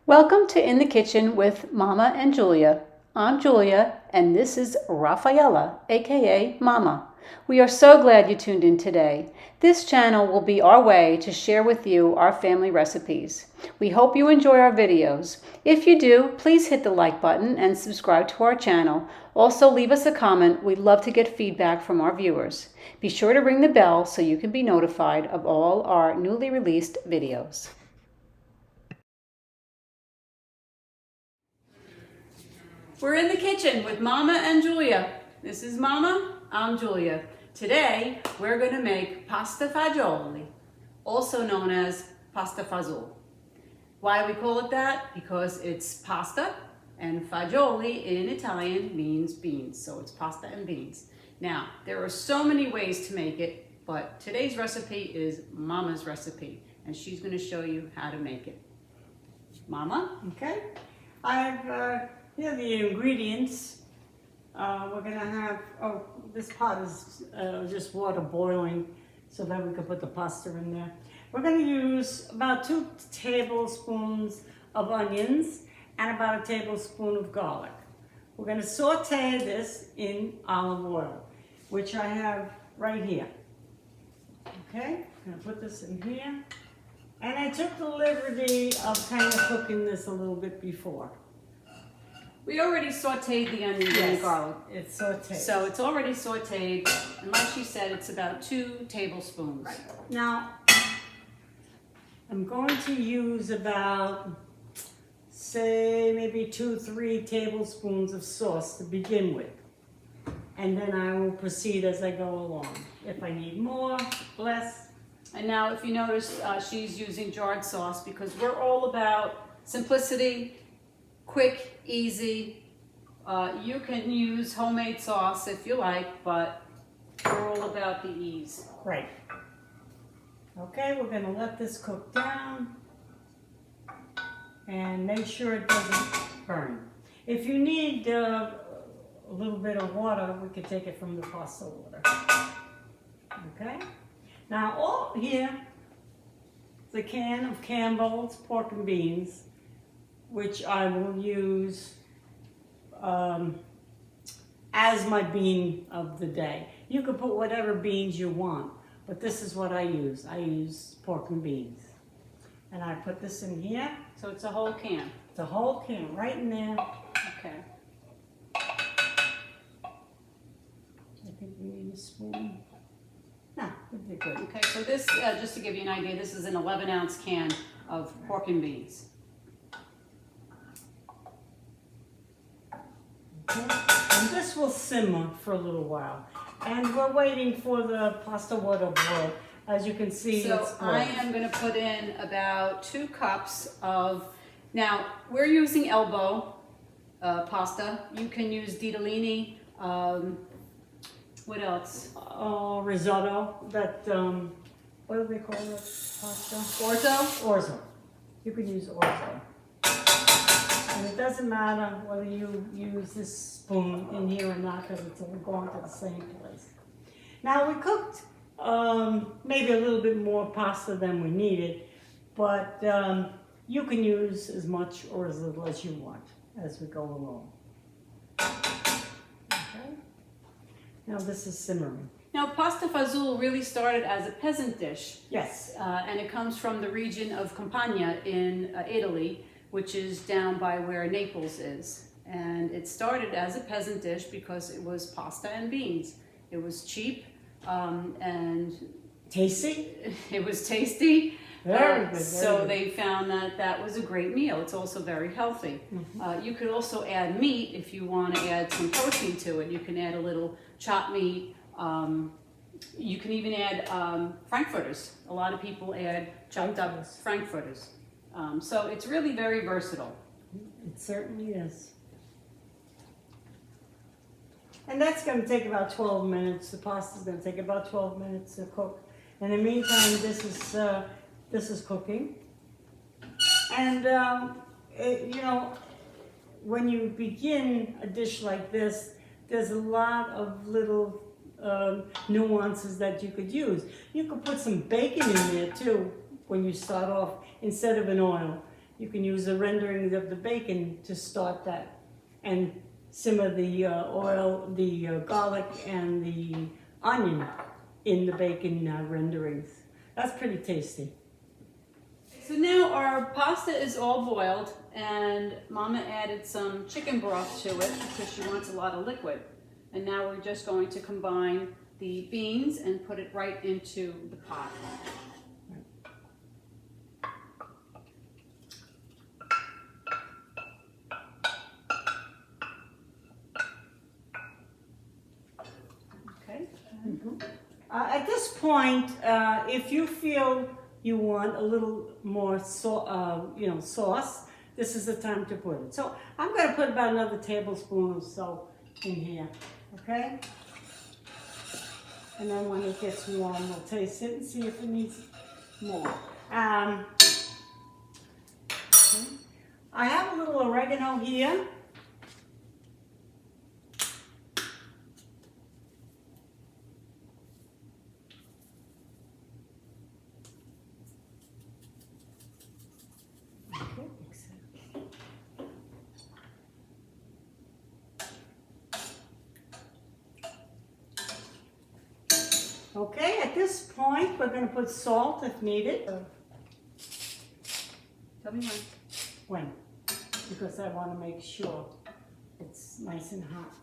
Welcome to In the Kitchen with Momma and Giulia. I'm Giulia, and this is Rafaela, aka Mama. We are so glad you tuned in today. This channel will be our way to share with you our family recipes. We hope you enjoy our videos. If you do, please hit the like button and subscribe to our channel. Also, leave us a comment. We'd love to get feedback from our viewers. Be sure to ring the bell so you can be notified of all our newly released videos. We're in the kitchen with Momma and Giulia. This is Momma, I'm Giulia. Today, we're going to make pasta fagioli, also known as Pasta Fazool. Why we call it that? Because it's pasta, and fagioli in Italian means beans, so it's pasta and beans. Now, there are so many ways to make it, but today's recipe is Mama's recipe, and she's going to show you how to make it. Mama? Okay, here are the ingredients. We're gonna have, this pot is just water boiling so that we can put the pasta in there. We're gonna use about 2 tablespoons of onions and about a tablespoon of garlic. We're gonna saute this in olive oil, which I have right here. Okay, I'm gonna put this in here. And I took the liberty of kind of cooking this a little bit before. We already sauteed the onions and the garlic. It's sauteed. So it's already sauteed, and like she said, it's about 2 tablespoons. Right. Now, I'm going to use about, say, maybe 2-3 tablespoons of sauce to begin with. And then I will proceed as I go along. If I need more, less. And now if you notice, she's using jarred sauce because we're all about simplicity, quick, easy. You can use homemade sauce if you like, but we're all about the ease. Right. Okay, we're gonna let this cook down and make sure it doesn't burn. If you need a little bit of water, we could take it from the pasta water. Okay? Now all here, the can of Campbell's pork and beans, which I will use as my bean of the day. You can put whatever beans you want, but this is what I use. I use pork and beans. And I put this in here. So it's a whole can. It's a whole can right in there. Okay. I think we need a spoon. No, it'd be good. Okay, so this, just to give you an idea, this is an 11-ounce can of pork and beans. Okay. And this will simmer for a little while. And we're waiting for the pasta water to boil. As you can see, So it's I boiling. am going to put in about 2 cups of, now we're using elbow pasta. You can use ditalini. What else? Risotto, that, what do they call it, pasta? Orzo? Orzo. You can use orzo. And it doesn't matter whether you use this spoon in here or not, because it's all going to the same place. Now we cooked maybe a little bit more pasta than we needed, but you can use as much or as little as you want as we go along. Okay. Now this is simmering. Now, pasta fazool really started as a peasant dish. Yes. And it comes from the region of Campania in Italy, which is down by where Naples is. And it started as a peasant dish because it was pasta and beans. It was cheap and Tasty? it was tasty. Very good. So good. they found that that was a great meal. It's also very healthy. You could also add meat if you want to add some protein to it. You can add a little chopped meat. You can even add frankfurters. A lot of people add chopped up frankfurters. So it's really very versatile. It certainly is. And that's going to take about 12 minutes. The pasta's going to take about 12 minutes to cook. In the meantime, this is cooking. And you know, when you begin a dish like this, there's a lot of little nuances that you could use. You could put some bacon in there too when you start off instead of an oil. you can use the renderings of the bacon to start that and simmer the oil, the garlic and the onion in the bacon renderings. That's pretty tasty. So now our pasta is all boiled, and Mama added some chicken broth to it because she wants a lot of liquid. And now we're just going to combine the beans and put it right into the pot. Okay. At this point, if you feel you want a little more sauce, this is the time to put it. So I'm going to put about another tablespoon or so in here, okay? And then when it gets warm, we'll taste it and see if it needs more. Okay. I have a little oregano here. Okay, at this point, we're going to put salt if needed. Tell me When? Because I want to make sure it's nice and hot.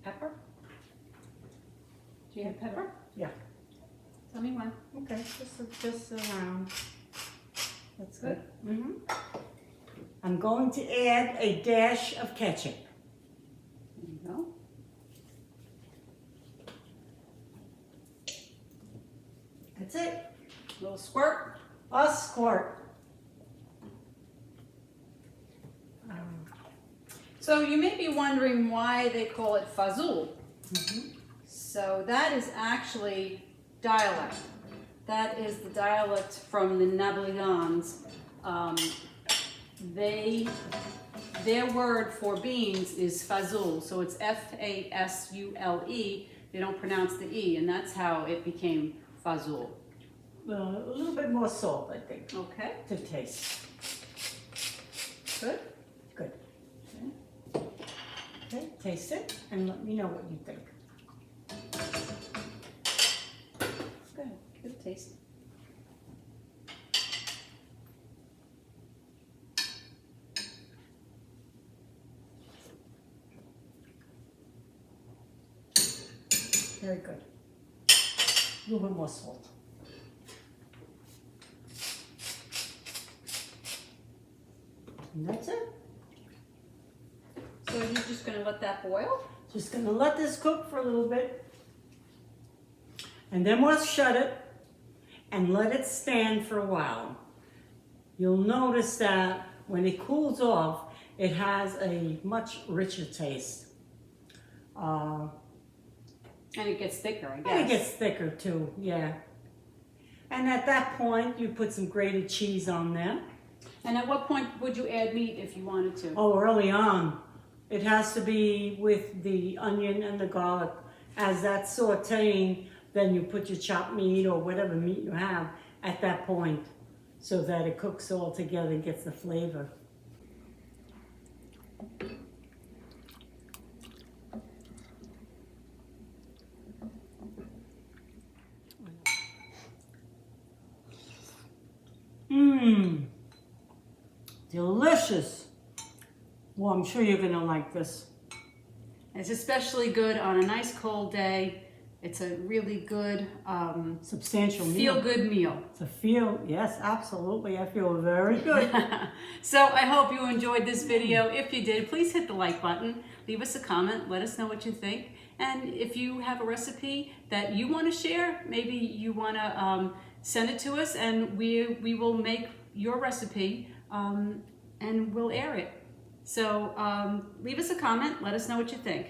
Pepper? Do you have pepper? Yeah. Tell me when. Okay, just around. That's good. Mm-hmm. I'm going to add a dash of ketchup. There you go. That's it. A little squirt. A squirt. So you may be wondering why they call it Fazool. So that is actually dialect. That is the dialect from the Napoleons. Their word for beans is Fazool, so it's F-A-S-U-L-E. They don't pronounce the E, and that's how it became Fazool. A little bit more salt, I think, Okay, to taste. good. Good. Okay, taste it and let me know what you think. Good, good taste. Very good. A little bit more salt. And that's it. So you're just going to let that boil? Just gonna let this cook for a little bit. And then we'll shut it and let it stand for a while. You'll notice that when it cools off, it has a much richer taste. And it gets thicker, I guess. And it gets thicker too, yeah. And at that point, you put some grated cheese on there. And at what point would you add meat if you wanted to? Oh, early on. It has to be with the onion and the garlic. As that's sauteing, then you put your chopped meat or whatever meat you have at that point so that it cooks all together and gets the flavor. Mmm, delicious. Well, I'm sure you're gonna like this. It's especially good on a nice cold day. It's a really good, Substantial meal. feel-good meal. It's a feel, yes, absolutely. I feel very good. So I hope you enjoyed this video. If you did, please hit the like button. Leave us a comment. Let us know what you think. And if you have a recipe that you want to share, maybe you want to send it to us, and we will make your recipe and we'll air it. So leave us a comment. Let us know what you think.